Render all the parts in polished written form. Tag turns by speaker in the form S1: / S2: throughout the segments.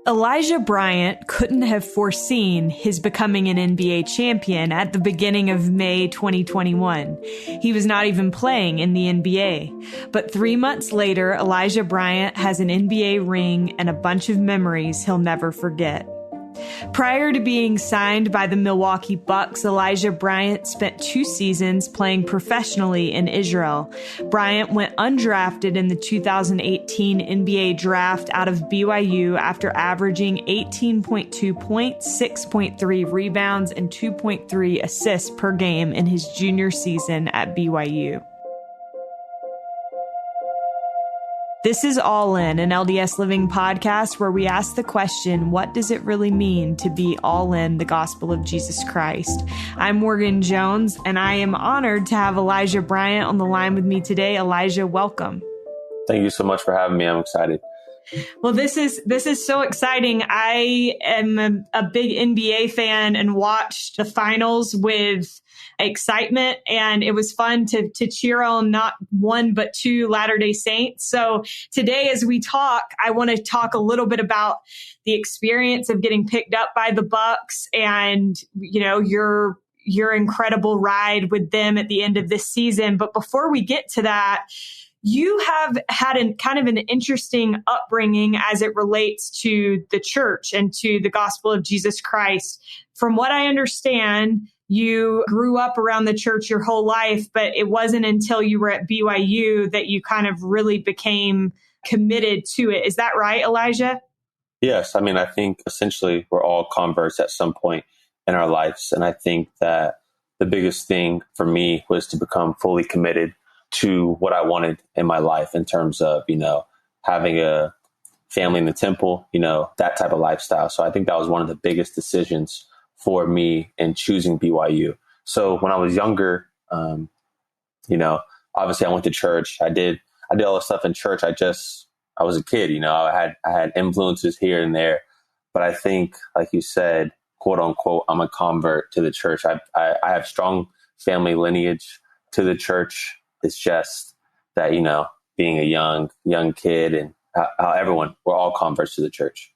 S1: Elijah Bryant couldn't have foreseen his becoming an NBA champion at the beginning of May 2021. He was not even playing in the NBA. But 3 months later, Elijah Bryant has an NBA ring and a bunch of memories he'll never forget. Prior to being signed by the Milwaukee Bucks, Elijah Bryant spent 2 seasons playing professionally in Israel. Bryant went undrafted in the 2018 NBA draft out of BYU after averaging 18.2 points, 6.3 rebounds, and 2.3 assists per game in his junior season at BYU. This is All In, an LDS Living podcast where we ask the question, what does it really mean to be all in the gospel of Jesus Christ? I'm Morgan Jones, and I am honored to have Elijah Bryant on the line with me today. Elijah, welcome.
S2: Thank you so much for having me. I'm excited.
S1: Well, this is so exciting. I am a big NBA fan and watched the finals with excitement, and it was fun to cheer on not one but two Latter-day Saints. So today, as we talk, I want to talk a little bit about the experience of getting picked up by the Bucks and, you know, your incredible ride with them at the end of this season. But before we get to that, you have had kind of an interesting upbringing as it relates to the church and to the gospel of Jesus Christ. From what I understand, you grew up around the church your whole life, but it wasn't until you were at BYU that you kind of really became committed to it. Is that right, Elijah?
S2: Yes. I mean, I think essentially we're all converts at some point in our lives. And I think that the biggest thing for me was to become fully committed to what I wanted in my life in terms of, you know, having a family in the temple, you know, that type of lifestyle. So I think that was one of the biggest decisions for me in choosing BYU. So when I was younger, you know, obviously I went to church. I did all the stuff in church. I was a kid, you know, I had influences here and there, but I think, like you said, quote unquote, I'm a convert to the church. I have strong family lineage to the church. It's just that, you know, being a young kid and how we're all converts to the church.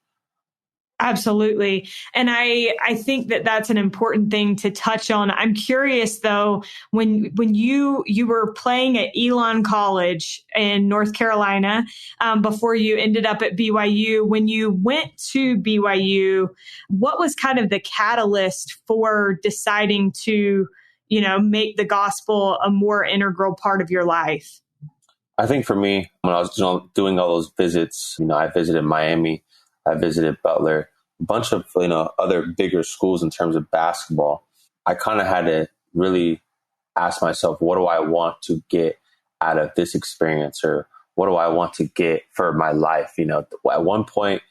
S1: Absolutely. And I think that that's an important thing to touch on. I'm curious, though, when you were playing at Elon College in North Carolina, before you ended up at BYU, when you went to BYU, what was kind of the catalyst for deciding to, you know, make the gospel a more integral part of your life?
S2: I think for me, when I was doing all those visits, you know, I visited Miami, I visited Butler, a bunch of, you know, other bigger schools in terms of basketball. I kind of had to really ask myself, what do I want to get out of this experience, or what do I want to get for my life? You know, at one point,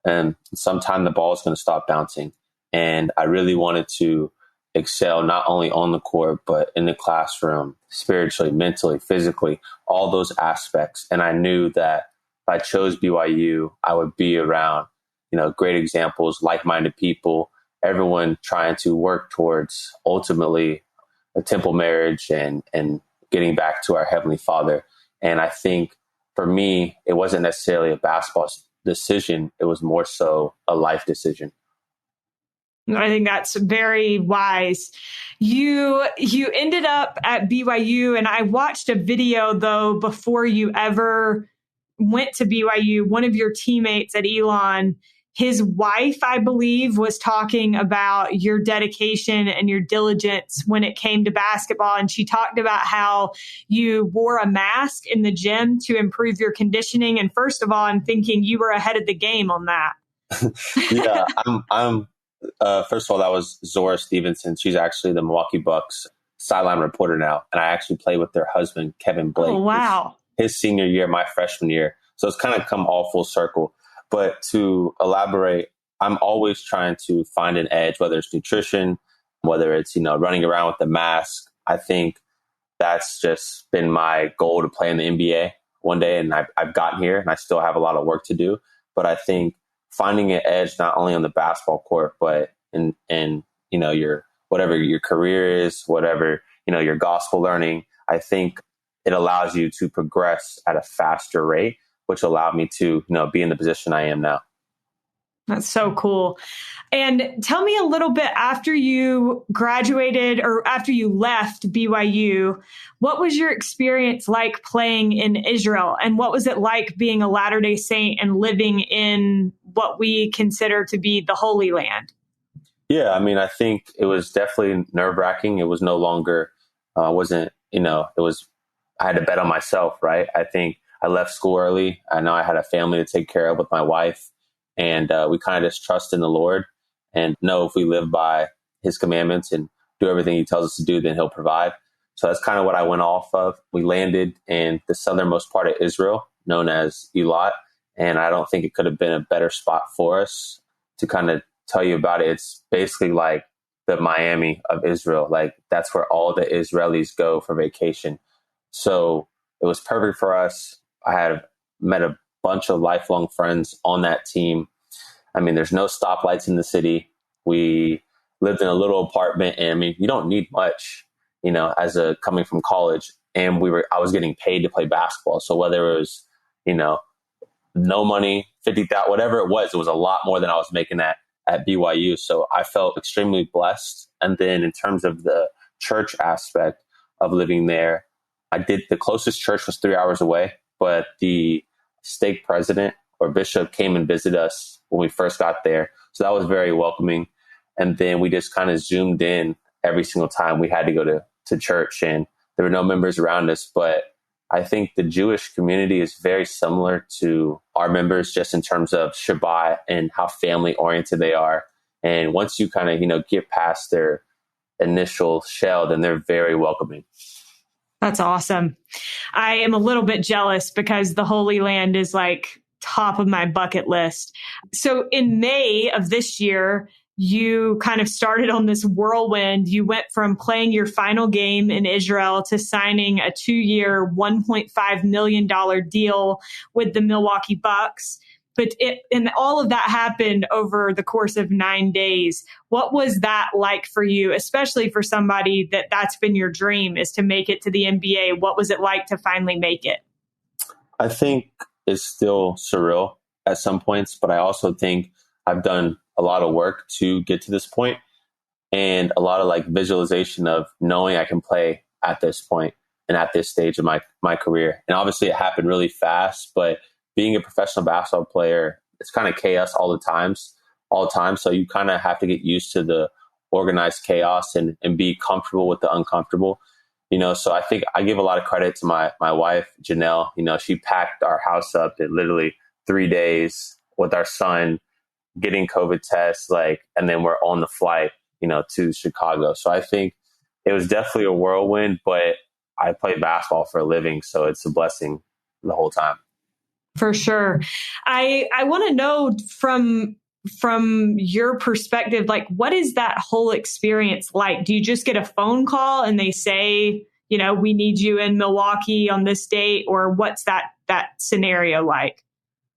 S2: and sometime the ball is going to stop bouncing, and I really wanted to excel not only on the court, but in the classroom, spiritually, mentally, physically, all those aspects. And I knew that if I chose BYU, I would be around, you know, great examples, like-minded people, everyone trying to work towards ultimately a temple marriage and getting back to our Heavenly Father. And I think for me, it wasn't necessarily a basketball decision. It was more so a life decision.
S1: I think that's very wise. You ended up at BYU, and I watched a video, though, before you ever went to BYU. One of your teammates at Elon, his wife, I believe, was talking about your dedication and your diligence when it came to basketball. And she talked about how you wore a mask in the gym to improve your conditioning. And first of all, I'm thinking you were ahead of the game on that.
S2: Yeah, I'm first of all, that was Zora Stevenson. She's actually the Milwaukee Bucks sideline reporter now. And I actually played with their husband, Kevin Blake.
S1: Oh, wow.
S2: His senior year, my freshman year. So it's kind of come all full circle. But to elaborate, I'm always trying to find an edge, whether it's nutrition, whether it's, you know, running around with the mask. I think that's just been my goal to play in the NBA one day. And I've gotten here, and I still have a lot of work to do. But I think finding an edge not only on the basketball court, but in you know, your whatever your career is, whatever, you know, your gospel learning, I think it allows you to progress at a faster rate, which allowed me to, you know, be in the position I am now.
S1: That's so cool. And tell me a little bit, after you graduated or after you left BYU, what was your experience like playing in Israel? And what was it like being a Latter-day Saint and living in what we consider to be the Holy Land?
S2: Yeah, I mean, I think it was definitely nerve-wracking. It was no longer, wasn't, it was, I had to bet on myself, right? I think I left school early. I know I had a family to take care of with my wife, and we kind of just trust in the Lord and know if we live by his commandments and do everything he tells us to do, then he'll provide. So that's kind of what I went off of. We landed in the southernmost part of Israel, known as Eilat, and I don't think it could have been a better spot for us. To kind of tell you about it, it's basically like the Miami of Israel. Like, that's where all the Israelis go for vacation. So it was perfect for us. I had met a bunch of lifelong friends on that team. I mean, there's no stoplights in the city. We lived in a little apartment, and I mean, you don't need much, coming from college. And I was getting paid to play basketball. So whether it was, no money, 50,000, whatever it was a lot more than I was making at BYU. So I felt extremely blessed. And then in terms of the church aspect of living there, the closest church was 3 hours away, but the stake president or bishop came and visited us when we first got there. So that was very welcoming. And then we just kind of zoomed in every single time we had to go to church, and there were no members around us. But I think the Jewish community is very similar to our members, just in terms of Shabbat and how family oriented they are. And once you kind of, get past their initial shell, then they're very welcoming.
S1: That's awesome. I am a little bit jealous because the Holy Land is like top of my bucket list. So in May of this year, you kind of started on this whirlwind. You went from playing your final game in Israel to signing a 2-year, $1.5 million deal with the Milwaukee Bucks. And all of that happened over the course of 9 days. What was that like for you, especially for somebody that's been your dream, is to make it to the NBA? What was it like to finally make it?
S2: I think it's still surreal at some points, but I also think I've done a lot of work to get to this point, and a lot of visualization of knowing I can play at this point and at this stage of my career. And obviously it happened really fast, but being a professional basketball player, it's kind of chaos all the time. So you kind of have to get used to the organized chaos and be comfortable with the uncomfortable. So I think I give a lot of credit to my wife, Janelle. She packed our house up in literally 3 days with our son, getting COVID tests, and then we're on the flight, to Chicago. So I think it was definitely a whirlwind, but I play basketball for a living, so it's a blessing the whole time.
S1: For sure. I want to know from your perspective, what is that whole experience like? Do you just get a phone call and they say, we need you in Milwaukee on this date, or what's that scenario like?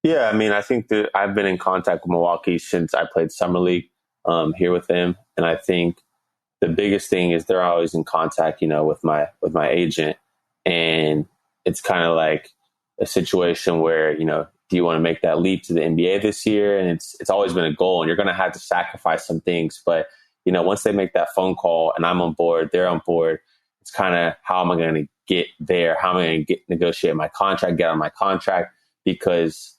S2: Yeah, I mean, I think that I've been in contact with Milwaukee since I played Summer League here with them. And I think the biggest thing is they're always in contact, with my agent. And it's kind of like a situation where, do you want to make that leap to the NBA this year? And it's always been a goal, and you're going to have to sacrifice some things. But, once they make that phone call and I'm on board, they're on board, it's kind of, how am I going to get there? How am I going to negotiate my contract, get on my contract? Because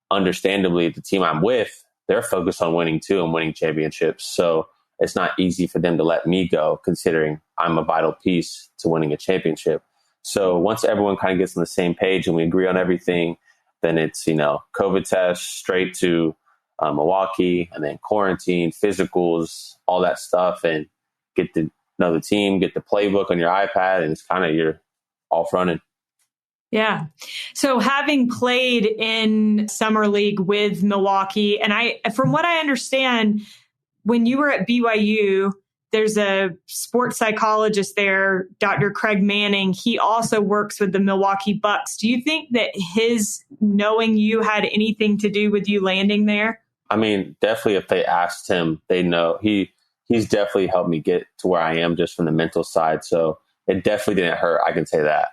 S2: understandably, the team I'm with, they're focused on winning too and winning championships. So it's not easy for them to let me go, considering I'm a vital piece to winning a championship. So once everyone kind of gets on the same page and we agree on everything, then it's, COVID tests straight to Milwaukee, and then quarantine, physicals, all that stuff, and get to know the team, get the playbook on your iPad, and it's kind of, you're off running.
S1: Yeah. So having played in Summer League with Milwaukee, and from what I understand, when you were at BYU, there's a sports psychologist there, Dr. Craig Manning. He also works with the Milwaukee Bucks. Do you think that his knowing you had anything to do with you landing there?
S2: I mean, definitely if they asked him, they know. He's definitely helped me get to where I am just from the mental side. So it definitely didn't hurt. I can say that.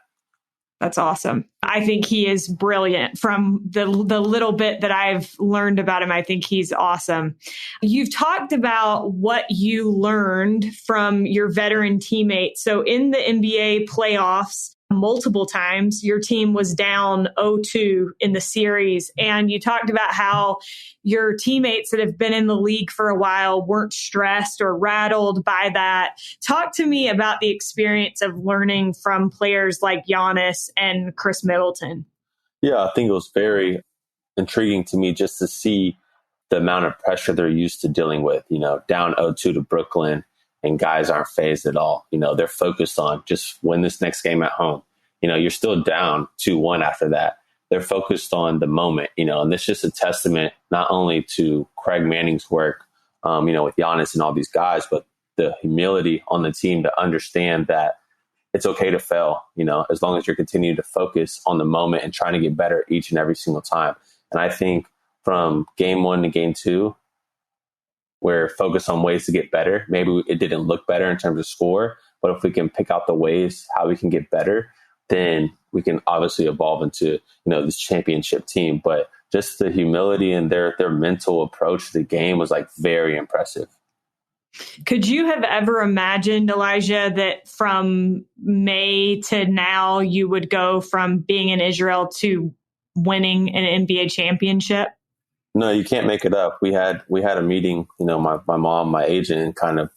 S1: That's awesome. I think he is brilliant. From the little bit that I've learned about him, I think he's awesome. You've talked about what you learned from your veteran teammates. So in the NBA playoffs, multiple times, your team was down 0-2 in the series. And you talked about how your teammates that have been in the league for a while weren't stressed or rattled by that. Talk to me about the experience of learning from players like Giannis and Chris Middleton.
S2: Yeah, I think it was very intriguing to me just to see the amount of pressure they're used to dealing with, down 0-2 to Brooklyn, and guys aren't phased at all. They're focused on just win this next game at home. You're still down 2-1 after that. They're focused on the moment, and this is just a testament not only to Craig Manning's work, with Giannis and all these guys, but the humility on the team to understand that it's okay to fail, as long as you're continuing to focus on the moment and trying to get better each and every single time. And I think from game 1 to game 2, we're focused on ways to get better. Maybe it didn't look better in terms of score, but if we can pick out the ways how we can get better, then we can obviously evolve into, this championship team. But just the humility and their mental approach to the game was like very impressive.
S1: Could you have ever imagined, Elijah, that from May to now you would go from being in Israel to winning an NBA championship?
S2: No, you can't make it up. We had a meeting, my mom, my agent, and kind of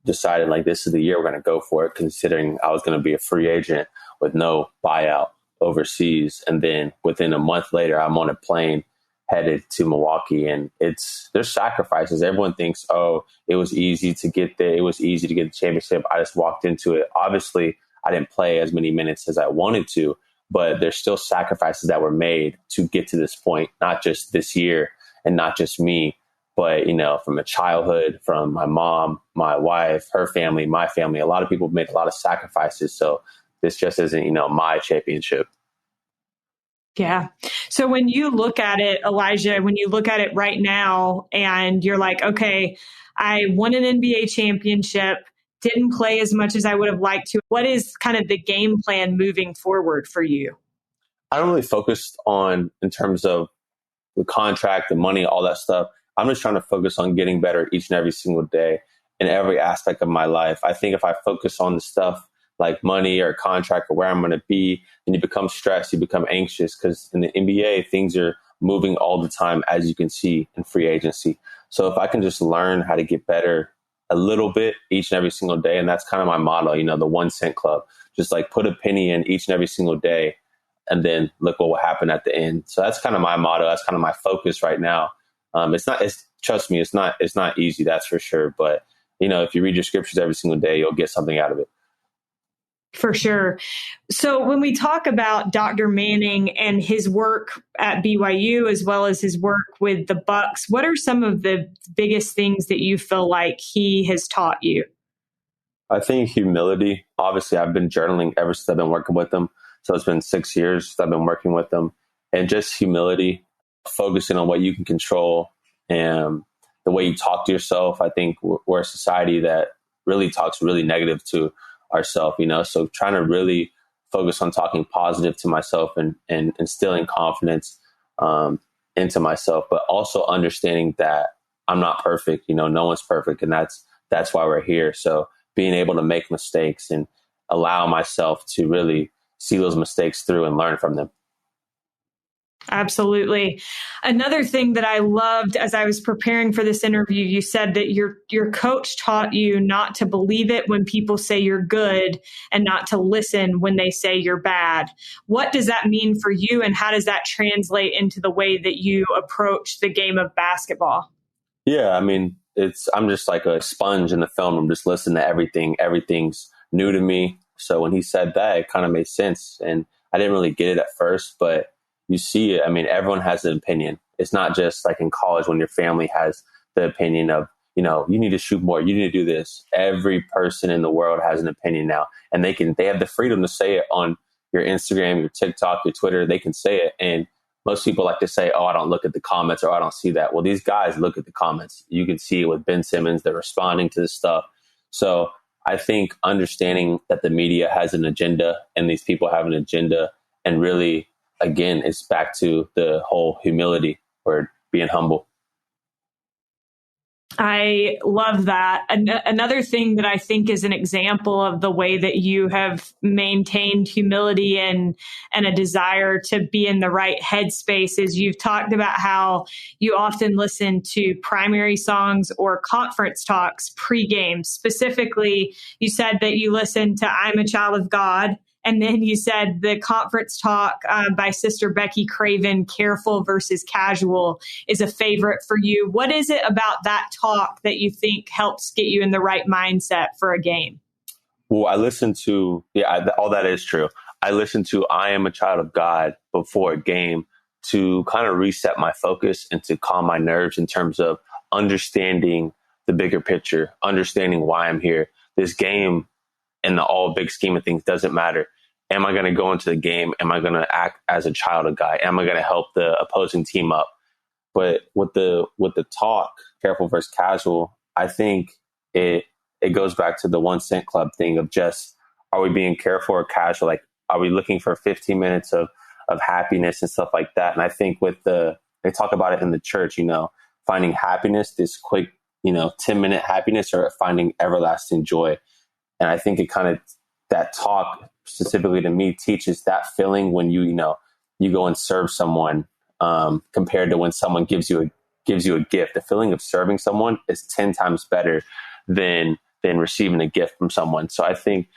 S2: decided like this is the year we're going to go for it, considering I was going to be a free agent with no buyout overseas. And then within a month later, I'm on a plane headed to Milwaukee, and there's sacrifices. Everyone thinks, oh, it was easy to get there. It was easy to get the championship. I just walked into it. Obviously, I didn't play as many minutes as I wanted to, but there's still sacrifices that were made to get to this point, not just this year and not just me, but, from a childhood, from my mom, my wife, her family, my family. A lot of people made a lot of sacrifices. So this just isn't, my championship.
S1: Yeah. So when you look at it, Elijah, when you look at it right now and you're like, okay, I won an NBA championship, didn't play as much as I would have liked to. What is kind of the game plan moving forward for you?
S2: I don't really focus on in terms of the contract, the money, all that stuff. I'm just trying to focus on getting better each and every single day in every aspect of my life. I think if I focus on the stuff like money or contract or where I'm going to be, and you become stressed, you become anxious, because in the NBA, things are moving all the time, as you can see in free agency. So if I can just learn how to get better a little bit each and every single day, and that's kind of my motto, the 1 cent club, just like put a penny in each and every single day, and then look what will happen at the end. So that's kind of my motto. That's kind of my focus right now. Trust me, it's not easy, that's for sure. But, if you read your scriptures every single day, you'll get something out of it.
S1: For sure. So when we talk about Dr. Manning and his work at BYU, as well as his work with the Bucks, what are some of the biggest things that you feel like he has taught you?
S2: I think humility. Obviously, I've been journaling ever since I've been working with them. So it's been 6 years since I've been working with them. And just humility, focusing on what you can control and the way you talk to yourself. I think we're a society that really talks really negative to ourselves, so trying to really focus on talking positive to myself and instilling confidence into myself, but also understanding that I'm not perfect. No one's perfect, and that's why we're here. So being able to make mistakes and allow myself to really see those mistakes through and learn from them.
S1: Absolutely. Another thing that I loved as I was preparing for this interview, you said that your coach taught you not to believe it when people say you're good and not to listen when they say you're bad. What does that mean for you, and how does that translate into the way that you approach the game of basketball?
S2: Yeah, I'm just like a sponge in the film. I'm just listening to everything. Everything's new to me. So when he said that, it kind of made sense. And I didn't really get it at first, but you see it. Everyone has an opinion. It's not just like in college when your family has the opinion of, you need to shoot more, you need to do this. Every person in the world has an opinion now, and they have the freedom to say it on your Instagram, your TikTok, your Twitter. They can say it. And most people like to say, oh, I don't look at the comments, or I don't see that. Well, these guys look at the comments. You can see it with Ben Simmons. They're responding to this stuff. So I think understanding that the media has an agenda and these people have an agenda And really, again, it's back to the whole humility or being humble.
S1: I love that. Another thing that I think is an example of the way that you have maintained humility and a desire to be in the right headspace is you've talked about how you often listen to primary songs or conference talks pregame. Specifically, you said that you listen to I'm a Child of God. And then you said the conference talk by Sister Becky Craven, Careful versus Casual, is a favorite for you. What is it about that talk that you think helps get you in the right mindset for a game?
S2: Well, I listen to, all that is true. I listen to I Am a Child of God before a game to kind of reset my focus and to calm my nerves in terms of understanding the bigger picture, understanding why I'm here. This game in the all big scheme of things doesn't matter. Am I going to go into the game? Am I going to act as a child of God? Am I going to help the opposing team up? But with the talk, Careful versus Casual, I think it goes back to the 1 Cent Club thing of just, are we being careful or casual? Like, are we looking for 15 minutes of happiness and stuff like that? And I think they talk about it in the church, finding happiness, this quick, 10-minute happiness, or finding everlasting joy. And I think it kind of, that talk specifically to me teaches that feeling when you go and serve someone, compared to when someone gives you a gift. The feeling of serving someone is 10 times better than receiving a gift from someone. So I think,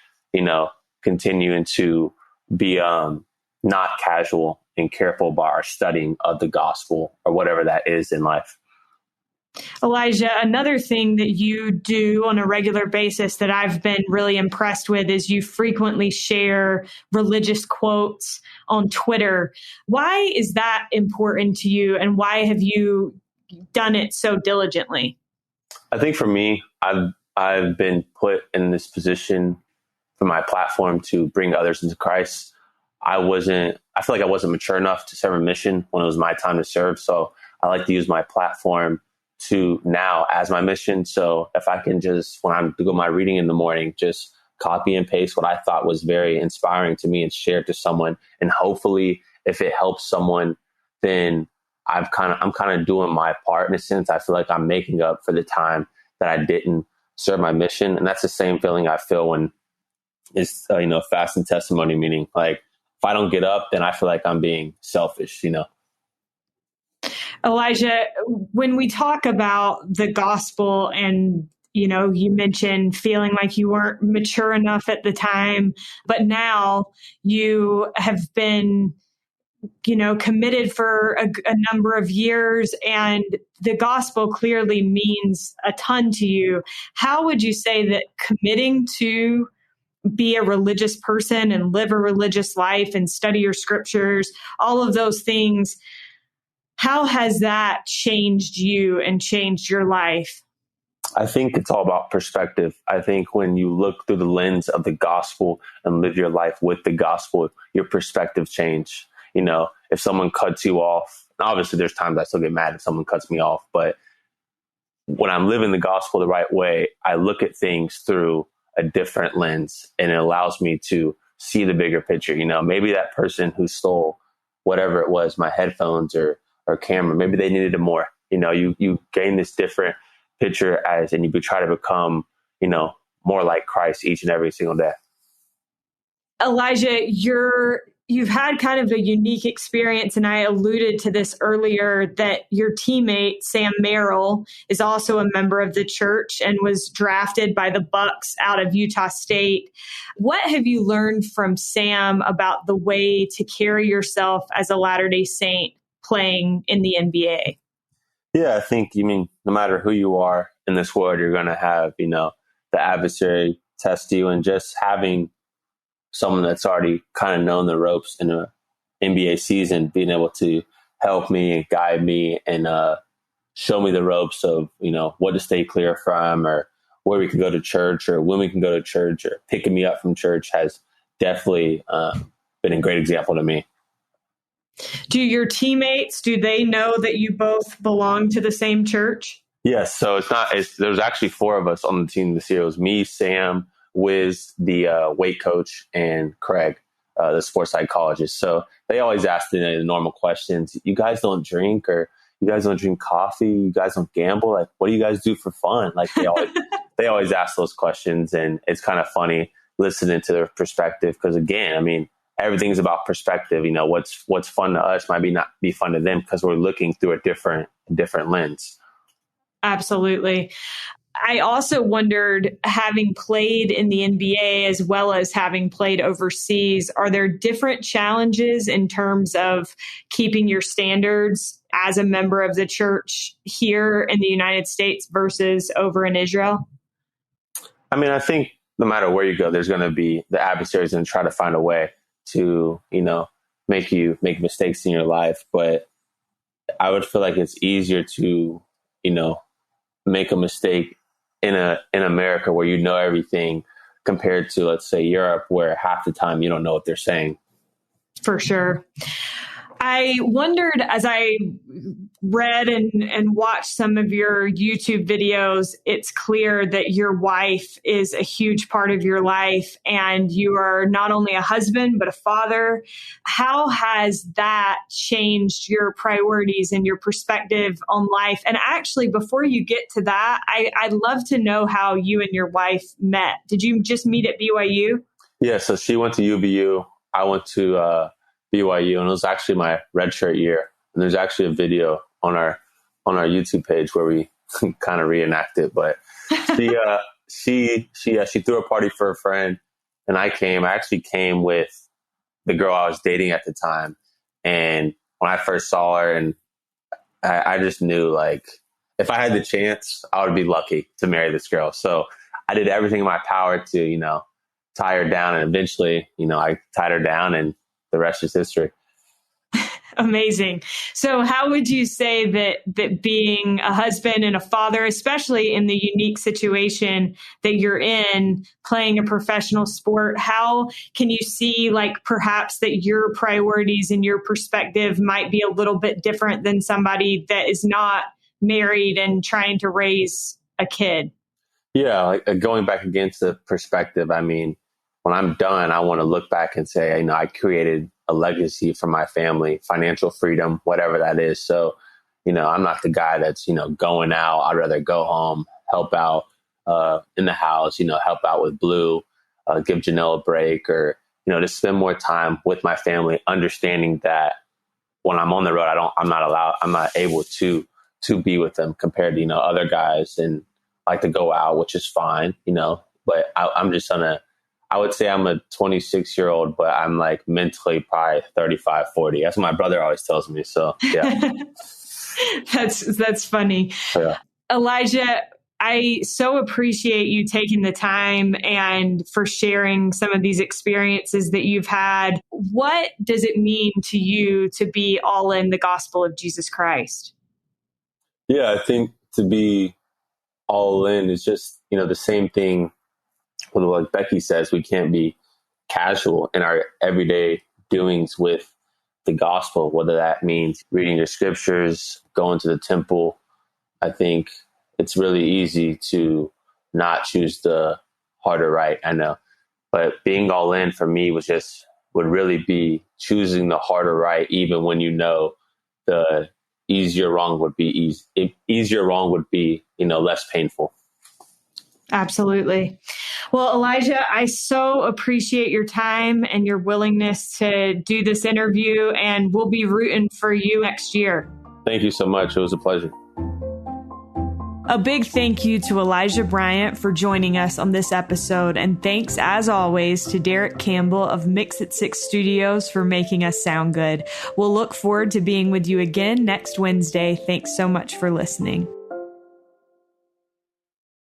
S2: continuing to be not casual and careful about our studying of the gospel or whatever that is in life.
S1: Elijah, another thing that you do on a regular basis that I've been really impressed with is you frequently share religious quotes on Twitter. Why is that important to you, and why have you done it so diligently?
S2: I think for me, I've been put in this position for my platform to bring others into Christ. I feel like I wasn't mature enough to serve a mission when it was my time to serve. So I like to use my platform to now as my mission. So if I can just, when I'm doing my reading in the morning, just copy and paste what I thought was very inspiring to me and share it to someone. And hopefully if it helps someone, then I'm kind of doing my part in a sense. I feel like I'm making up for the time that I didn't serve my mission. And that's the same feeling I feel when it's, fast and testimony, meaning like, if I don't get up, then I feel like I'm being selfish,
S1: Elijah, when we talk about the gospel and, you mentioned feeling like you weren't mature enough at the time, but now you have been, committed for a number of years, and the gospel clearly means a ton to you. How would you say that committing to be a religious person and live a religious life and study your scriptures, all of those things, how has that changed you and changed your life?
S2: I think it's all about perspective. I think when you look through the lens of the gospel and live your life with the gospel, your perspective change. If someone cuts you off, obviously there's times I still get mad if someone cuts me off, but when I'm living the gospel the right way, I look at things through a different lens, and it allows me to see the bigger picture. Maybe that person who stole whatever it was, my headphones or camera, maybe they needed it more. You gain this different picture and you try to become, more like Christ each and every single day.
S1: Elijah, you've had kind of a unique experience, and I alluded to this earlier, that your teammate, Sam Merrill, is also a member of the church and was drafted by the Bucks out of Utah State. What have you learned from Sam about the way to carry yourself as a Latter-day Saint playing in the NBA?
S2: Yeah, I think, no matter who you are in this world, you're going to have, the adversary test you, and just having someone that's already kind of known the ropes in an NBA season, being able to help me and guide me and show me the ropes of, what to stay clear from, or where we can go to church, or when we can go to church, or picking me up from church has definitely been a great example to me.
S1: Do your teammates, do they know that you both belong to the same church?
S2: Yes. So there's actually 4 of us on the team this year. It was me, Sam, Wiz, the weight coach, and Craig. the sports psychologist. So they always ask the normal questions. You guys don't drink, or you guys don't drink coffee? You guys don't gamble? Like, what do you guys do for fun? Like they always ask those questions, and it's kind of funny listening to their perspective. Because again, I mean, everything's about perspective. What's fun to us might not be fun to them because we're looking through a different lens.
S1: Absolutely. I also wondered, having played in the NBA as well as having played overseas, are there different challenges in terms of keeping your standards as a member of the church here in the United States versus over in Israel?
S2: I mean, I think no matter where you go, there's going to be the adversaries and try to find a way to, make you make mistakes in your life. But I would feel like it's easier to, make a mistake in America where you know everything compared to, let's say, Europe, where half the time you don't know what they're saying.
S1: For sure. I wondered, as I read and watched some of your YouTube videos, it's clear that your wife is a huge part of your life, and you are not only a husband, but a father. How has that changed your priorities and your perspective on life? And actually, before you get to that, I'd love to know how you and your wife met. Did you just meet at BYU?
S2: Yeah, so she went to UVU. I went to BYU, and it was actually my redshirt year. And there's actually a video on our YouTube page where we kind of reenact it. But she threw a party for a friend, and I actually came with the girl I was dating at the time. And when I first saw her, and I just knew, like, if I had the chance, I would be lucky to marry this girl. So I did everything in my power to, tie her down. And eventually, I tied her down, and the rest is history.
S1: Amazing. So how would you say that being a husband and a father, especially in the unique situation that you're in, playing a professional sport, how can you see, like, perhaps that your priorities and your perspective might be a little bit different than somebody that is not married and trying to raise a kid?
S2: Yeah, like going back again to perspective, I mean, when I'm done, I want to look back and say, I created a legacy for my family, financial freedom, whatever that is. So, I'm not the guy that's, going out. I'd rather go home, help out in the house, help out with Blue, give Janelle a break, or, just spend more time with my family, understanding that when I'm on the road, I'm not able to be with them compared to, other guys, and like to go out, which is fine, but I'm just I would say I'm a 26-year-old, but I'm like mentally probably 35, 40. That's what my brother always tells me. So, yeah.
S1: That's funny.
S2: Yeah.
S1: Elijah, I so appreciate you taking the time and for sharing some of these experiences that you've had. What does it mean to you to be all in the gospel of Jesus Christ?
S2: Yeah, I think to be all in is just, the same thing. Like Becky says, we can't be casual in our everyday doings with the gospel, whether that means reading your scriptures, going to the temple. I think it's really easy to not choose the harder right, I know. But being all in for me would really be choosing the harder right, even when the easier wrong would be less painful.
S1: Absolutely. Well, Elijah, I so appreciate your time and your willingness to do this interview, and we'll be rooting for you next year.
S2: Thank you so much. It was a pleasure.
S1: A big thank you to Elijah Bryant for joining us on this episode. And thanks, as always, to Derek Campbell of Mix It 6 Studios for making us sound good. We'll look forward to being with you again next Wednesday. Thanks so much for listening.